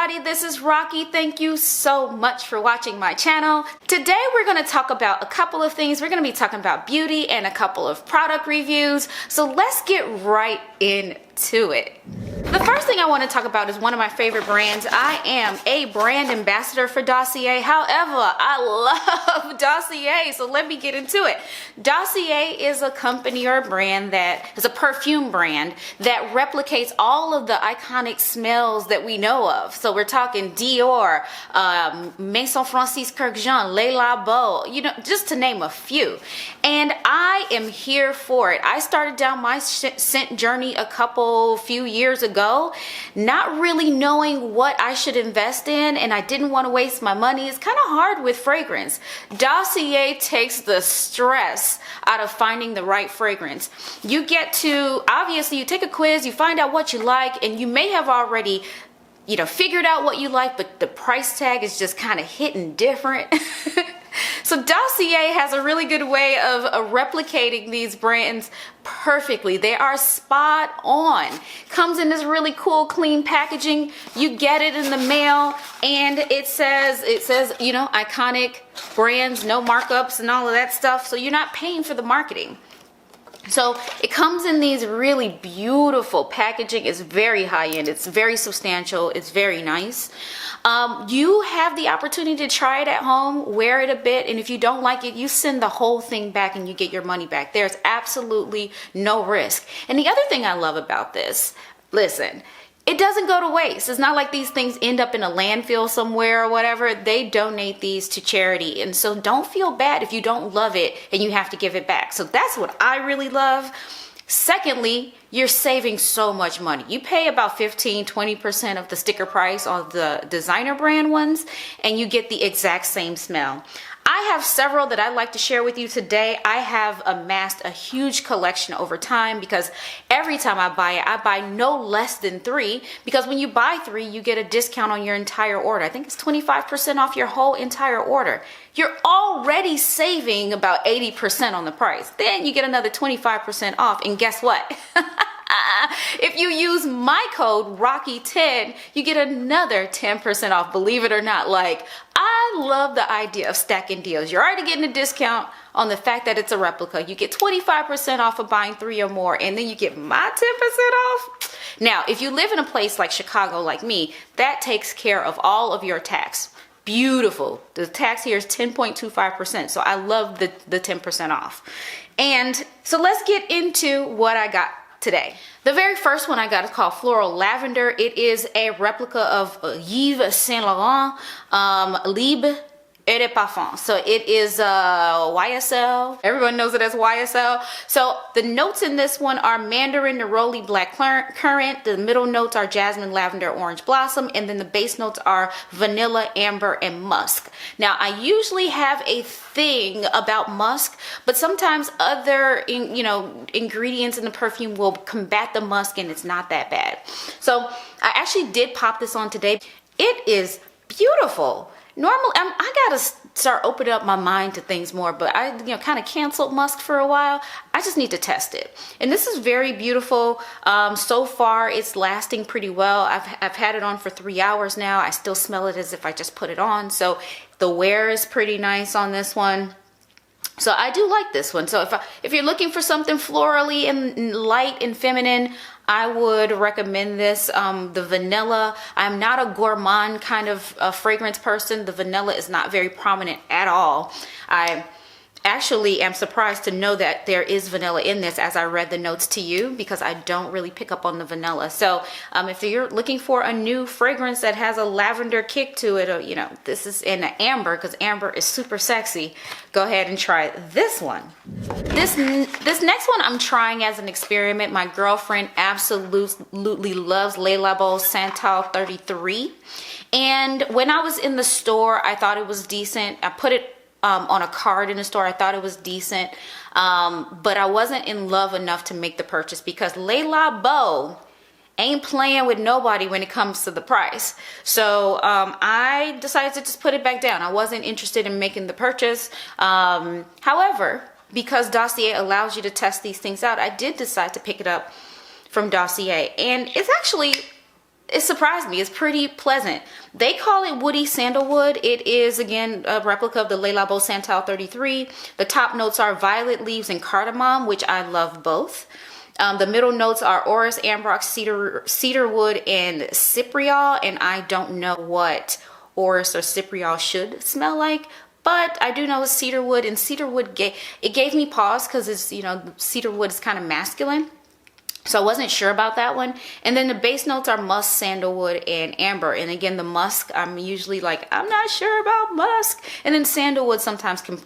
everybody, this is Rocky. Thank you so much for watching my channel. Today we're going to talk about a couple of things. We're going to be talking about beauty and a couple of product reviews. So let's get right into it. The first thing I want to talk about is one of my favorite brands. I am a brand ambassador for Dossier. However, I love Dossier, so let me get into it. Dossier is a company or a brand that is a perfume brand that replicates all of the iconic smells that we know of. So we're talking Dior, Maison Francis Kurkdjian, Le Labo, you know, just to name a few. And I am here for it. I started down my scent journey a few years ago, not really knowing what I should invest in, and I didn't want to waste my money. It's kind of hard with fragrance. Dossier takes the stress out of finding the right fragrance. You get to, obviously, you take a quiz, you find out what you like, and you may have already, you know, figured out what you like, but the price tag is just kind of hitting different. So Dossier has a really good way of replicating these brands perfectly. They are spot on. Comes in this really cool, clean packaging. You get it in the mail, and it says, you know, iconic brands, no markups and all of that stuff. So you're not paying for the marketing. So it comes in these really beautiful packaging. It's very high end. It's very substantial. It's very nice. You have the opportunity to try it at home, wear it a bit, and if you don't like it, you send the whole thing back and you get your money back. There's absolutely no risk. And the other thing I love about this, listen, it doesn't go to waste. It's not like these things end up in a landfill somewhere or whatever. They donate these to charity. And so don't feel bad if you don't love it and you have to give it back. So that's what I really love. Secondly, you're saving so much money. You pay about 15-20% of the sticker price on the designer brand ones, and you get the exact same smell. I have several that I'd like to share with you today. I have amassed a huge collection over time because every time I buy it, I buy no less than 3, because when you buy 3, you get a discount on your entire order. I think it's 25% off your whole entire order. You're already saving about 80% on the price. Then you get another 25% off, and guess what? If you use my code Rocky10, you get another 10% off, believe it or not. Like, I love the idea of stacking deals. You're already getting a discount on the fact that it's a replica. You get 25% off of buying 3 or more, and then you get my 10% off. Now, if you live in a place like Chicago, like me, that takes care of all of your tax. Beautiful. The tax here is 10.25%, so I love the 10% off. And so let's get into what I got today. The very first one I got is called Floral Lavender. It is a replica of Yves Saint Laurent Libre Eau de Parfum. So it is YSL. Everyone knows it as YSL. So the notes in this one are mandarin, neroli, black currant. The middle notes are jasmine, lavender, orange blossom, and then the base notes are vanilla, amber, and musk. Now I usually have a thing about musk, but sometimes other ingredients in the perfume will combat the musk, and it's not that bad. So I actually did pop this on today. It is beautiful. Normally, I gotta start opening up my mind to things more, but I kind of canceled musk for a while. I just need to test it. And this is very beautiful. So far, it's lasting pretty well. I've had it on for 3 hours now. I still smell it as if I just put it on. So the wear is pretty nice on this one. So I do like this one. So if you're looking for something florally and light and feminine, I would recommend this. The vanilla, I'm not a gourmand kind of fragrance person. The vanilla is not very prominent at all. I actually am surprised to know that there is vanilla in this as I read the notes to you, because I don't really pick up on the vanilla. So if you're looking for a new fragrance that has a lavender kick to it, or this is in an amber, because amber is super sexy, go ahead and try this one. This next one I'm trying as an experiment. My girlfriend absolutely loves Le Labo Santal 33, and when I was in the store, I thought it was decent. I put it on a card in the store. I thought it was decent, but I wasn't in love enough to make the purchase, because Le Labo ain't playing with nobody when it comes to the price. So I decided to just put it back down. I wasn't interested in making the purchase. However, because Dossier allows you to test these things out, I did decide to pick it up from Dossier, and it's it surprised me. It's pretty pleasant. They call it woody sandalwood. It is, again, a replica of the Le Labo Santal 33. The top notes are violet leaves and cardamom, which I love both. The middle notes are orris, ambrox, cedarwood, and cypriol. And I don't know what orris or cypriol should smell like, but I do know it's cedarwood, and cedarwood gave me pause because it's, you know, cedarwood is kind of masculine. So I wasn't sure about that one. And then the base notes are musk, sandalwood, and amber. And again, the musk, I'm usually like, I'm not sure about musk. And then sandalwood sometimes can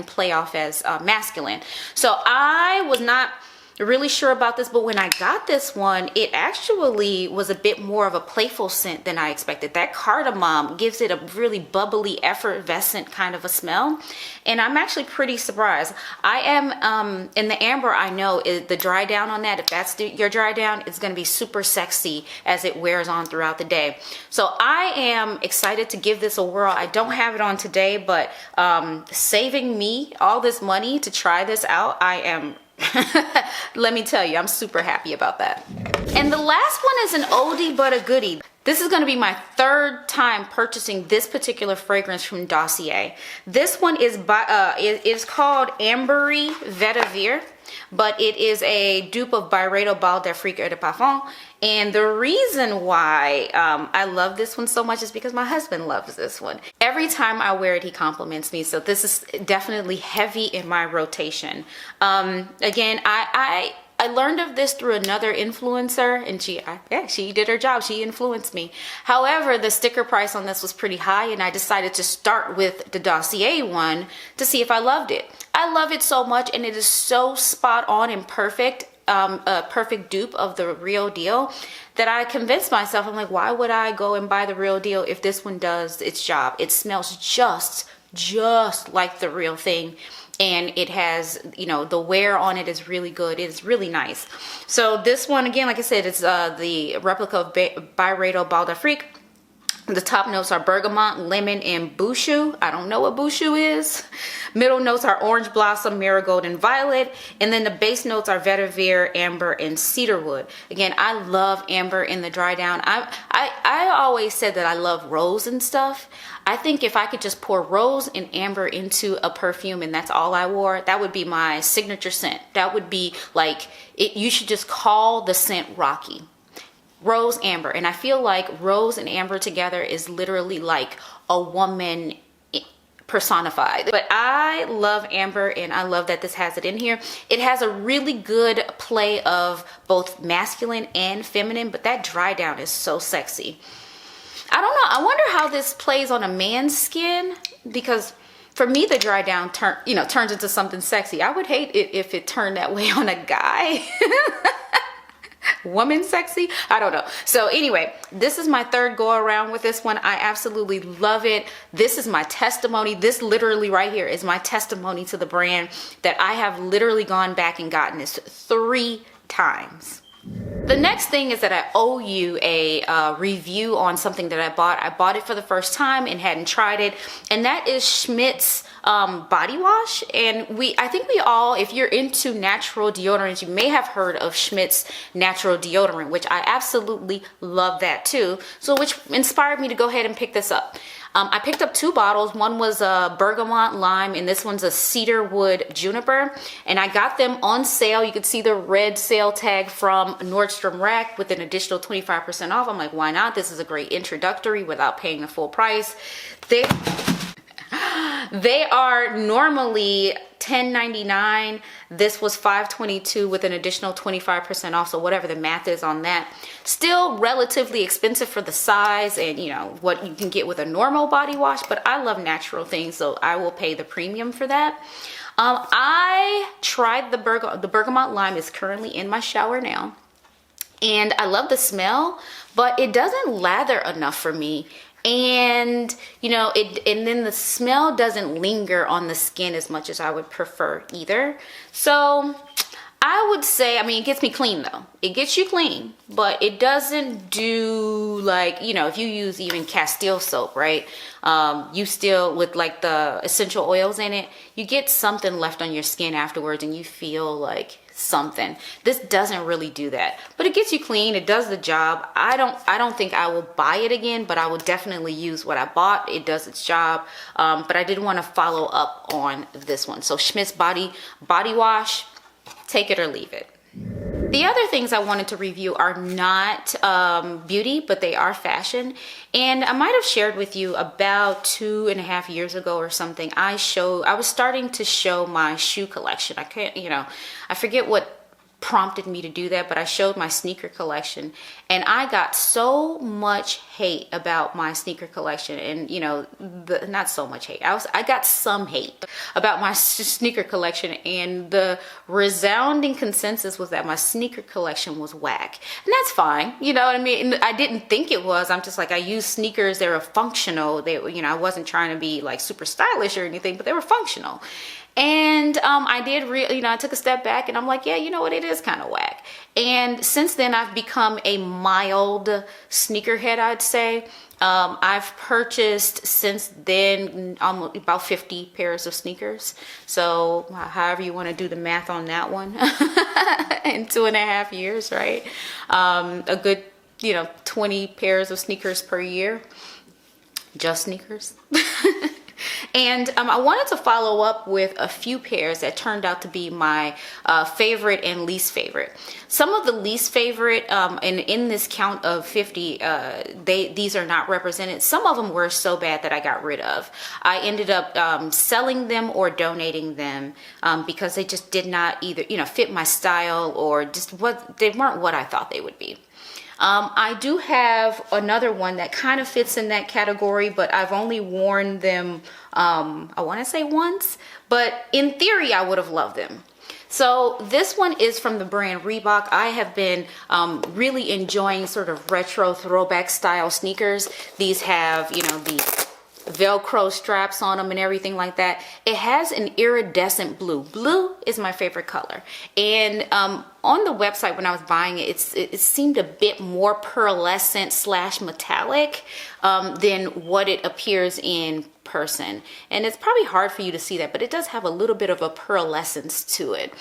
play off as masculine. So I was not really sure about this, but when I got this one, it actually was a bit more of a playful scent than I expected. That cardamom gives it a really bubbly, effervescent kind of a smell, and I'm actually pretty surprised. I am in the amber, I know is the dry down on that. If that's your dry down, it's going to be super sexy as it wears on throughout the day. So I am excited to give this a whirl. I don't have it on today, but saving me all this money to try this out, I am let me tell you, I'm super happy about that. And the last one is an oldie but a goodie. This is going to be my third time purchasing this particular fragrance from Dossier. This one is called Ambery Vetiver, but it is a dupe of Byredo Bal d'Afrique Eau de Parfum. And the reason why I love this one so much is because my husband loves this one. Every time I wear it, he compliments me. So this is definitely heavy in my rotation. Again, I learned of this through another influencer, and she did her job. She influenced me. However, the sticker price on this was pretty high, and I decided to start with the Dossier one to see if I loved it. I love it so much, and it is so spot on and perfect. A perfect dupe of the real deal that I convinced myself, I'm like, why would I go and buy the real deal if this one does its job? It smells just like the real thing, and it has, you know, the wear on it is really good. It is really nice. So this one, again, like I said, it's the replica of Byredo Bal d'Afrique. The top notes are bergamot, lemon, and bouchou. I don't know what bouchou is. Middle notes are orange blossom, marigold, and violet. And then the base notes are vetiver, amber, and cedarwood. Again, I love amber in the dry down. I always said that I love rose and stuff. I think if I could just pour rose and amber into a perfume and that's all I wore, that would be my signature scent. That would be like, you should just call the scent Rocky. Rose, amber. And I feel like rose and amber together is literally like a woman personified. But I love amber, and I love that this has it in here. It has a really good play of both masculine and feminine, but that dry down is so sexy. I don't know. I wonder how this plays on a man's skin, because for me, the dry down turns into something sexy. I would hate it if it turned that way on a guy. Woman sexy, I don't know. So anyway, this is my third go around with this one. I absolutely love it. This is my testimony. This literally right here is my testimony to the brand, that I have literally gone back and gotten this 3 times. The next thing is that I owe you a review on something that I bought. I bought it for the first time and hadn't tried it, and that is Schmidt's body wash. And I think we all, if you're into natural deodorants, you may have heard of Schmidt's natural deodorant, which I absolutely love that too. So which inspired me to go ahead and pick this up. I picked up 2 bottles. One was a bergamot lime, and this one's a cedarwood juniper. And I got them on sale. You could see the red sale tag from Nordstrom Rack with an additional 25% off. I'm like, why not? This is a great introductory without paying the full price. They are normally $10.99. This was $5.22 with an additional 25% off. So whatever the math is on that, still relatively expensive for the size and, you know, what you can get with a normal body wash. But I love natural things, so I will pay the premium for that. I tried the bergamot lime. Is currently in my shower now, and I love the smell, but it doesn't lather enough for me. And you know, and then the smell doesn't linger on the skin as much as I would prefer either. So I would say, I mean, it gets me clean though. It gets you clean, but it doesn't do like, you know, if you use even Castile soap, right? You still, with like the essential oils in it, you get something left on your skin afterwards and you feel like something. This doesn't really do that, but it gets you clean. It does the job. I don't think I will buy it again, but I will definitely use what I bought. It does its job. But I did want to follow up on this one. So Schmidt's body wash, take it or leave it. The other things I wanted to review are not beauty, but they are fashion. And I might have shared with you about 2.5 years ago or something, I was starting to show my shoe collection. I forget what prompted me to do that, but I showed my sneaker collection, and I got so much hate about my sneaker collection. And not so much hate, I got some hate about my sneaker collection, and the resounding consensus was that my sneaker collection was whack. And that's fine, you know what I mean? I didn't think it was. I'm just like, I use sneakers, they were functional. I wasn't trying to be like super stylish or anything, but they were functional. And I took a step back and I'm like, yeah, you know what, it is kind of whack. And since then I've become a mild sneakerhead, I'd say. I've purchased since then almost about 50 pairs of sneakers. So however you want to do the math on that one in 2.5 years, right? A good, 20 pairs of sneakers per year, just sneakers. And I wanted to follow up with a few pairs that turned out to be my favorite and least favorite. Some of the least favorite, and in this count of 50, these are not represented. Some of them were so bad that I got rid of. I ended up selling them or donating them because they just did not either, fit my style, or they weren't what I thought they would be. I do have another one that kind of fits in that category, but I've only worn them, I want to say once, but in theory, I would have loved them. So this one is from the brand Reebok. I have been really enjoying sort of retro throwback style sneakers. These have, the Velcro straps on them and everything like that. It has an iridescent blue. Blue is my favorite color. And on the website when I was buying it, it seemed a bit more pearlescent / metallic than what it appears in person. And it's probably hard for you to see that, but it does have a little bit of a pearlescence to it.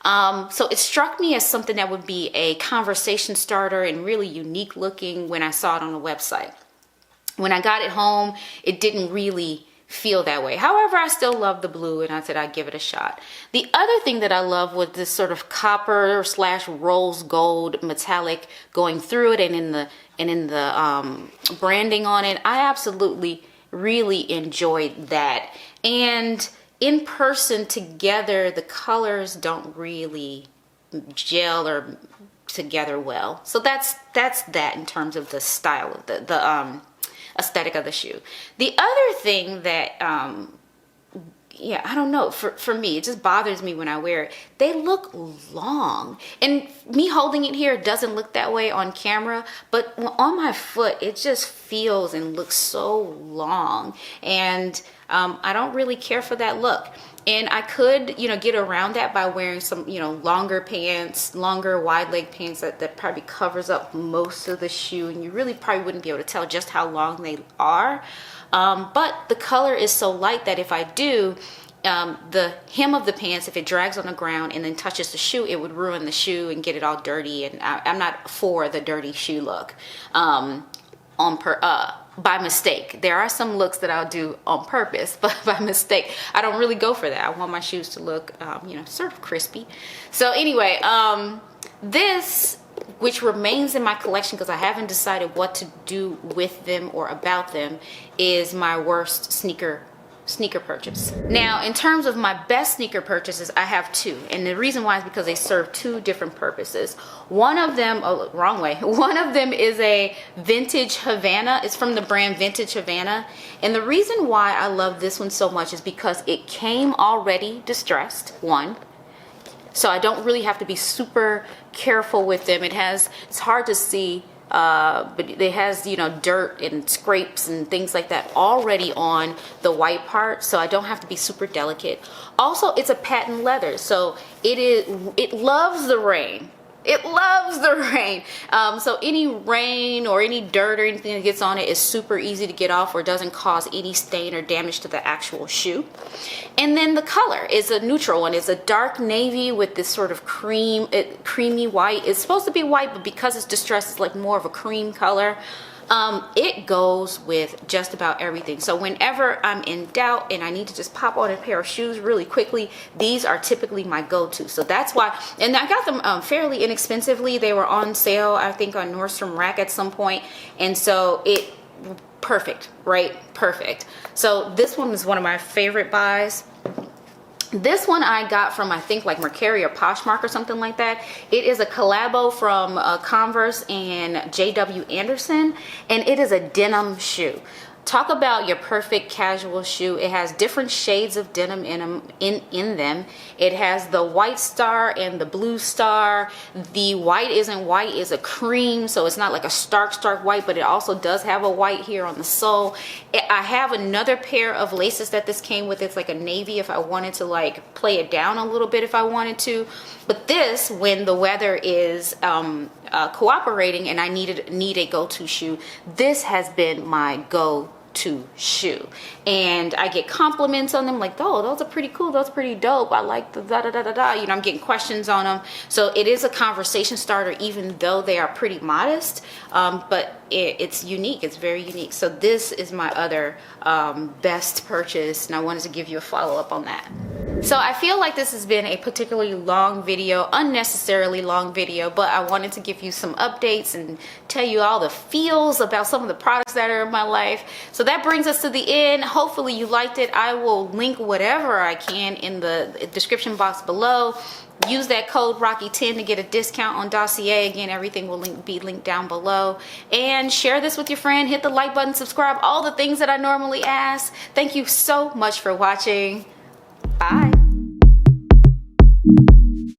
So it struck me as something that would be a conversation starter and really unique looking when I saw it on the website. When I got it home, it didn't really feel that way. However, I still love the blue, and I said I'd give it a shot. The other thing that I love was this sort of copper / rose gold metallic going through it, and in the branding on it. I absolutely really enjoyed that. And in person together, the colors don't really gel or together well. So that's that in terms of the style of the aesthetic of the shoe. The other thing that I don't know, for me, it just bothers me when I wear it. They look long, and me holding it here doesn't look that way on camera, but on my foot it just feels and looks so long, and I don't really care for that look. And I could, get around that by wearing some, longer pants, longer wide leg pants that probably covers up most of the shoe, and you really probably wouldn't be able to tell just how long they are. But the color is so light that if I do, the hem of the pants, if it drags on the ground and then touches the shoe, it would ruin the shoe and get it all dirty. And I'm not for the dirty shoe look by mistake. There are some looks that I'll do on purpose, but by mistake, I don't really go for that. I want my shoes to look, sort of crispy. So anyway, this, which remains in my collection because I haven't decided what to do with them or about them, is my worst sneaker purchase. Now, in terms of my best sneaker purchases, I have two, and the reason why is because they serve two different purposes. One of them, one of them is a vintage Havana. It's from the brand Vintage Havana, and the reason why I love this one so much is because it came already distressed, one, so I don't really have to be super careful with them. It's hard to see, but it has, dirt and scrapes and things like that already on the white part, so I don't have to be super delicate. Also, it's a patent leather, so it loves the rain. It loves the rain. So any rain or any dirt or anything that gets on it is super easy to get off, or doesn't cause any stain or damage to the actual shoe. And then the color is a neutral one. It's a dark navy with this sort of creamy white. It's supposed to be white, but because it's distressed, it's like more of a cream color. It goes with just about everything. So whenever I'm in doubt and I need to just pop on a pair of shoes really quickly, these are typically my go-to. So that's why, and I got them fairly inexpensively. They were on sale, I think, on Nordstrom Rack at some point. And so perfect, right? Perfect. So this one is one of my favorite buys. This one I got from, I think, like Mercari or Poshmark or something like that. It is a collabo from Converse and JW Anderson, and it is a denim shoe. Talk about your perfect casual shoe. It has different shades of denim in them. It has the white star and the blue star. The white isn't white, it's a cream, so it's not like a stark white, but it also does have a white here on the sole. I have another pair of laces that this came with. It's like a navy if I wanted to like play it down a little bit if I wanted to. But this, when the weather is cooperating and I need a go-to shoe, this has been my go-to shoe. And I get compliments on them like, oh, those are pretty cool, those are pretty dope, I like the da da da da da, you know, I'm getting questions on them. So it is a conversation starter, even though they are pretty modest, but it's unique. It's very unique. So this is my other best purchase, and I wanted to give you a follow-up on that. So I feel like this has been a particularly long video, unnecessarily long video, but I wanted to give you some updates and tell you all the feels about some of the products that are in my life. So that brings us to the end. Hopefully you liked it. I will link whatever I can in the description box below. Use that code Rocky10 to get a discount on Dossier. Again, everything will be linked down below. And share this with your friend. Hit the like button, subscribe, all the things that I normally ask. Thank you so much for watching. Bye.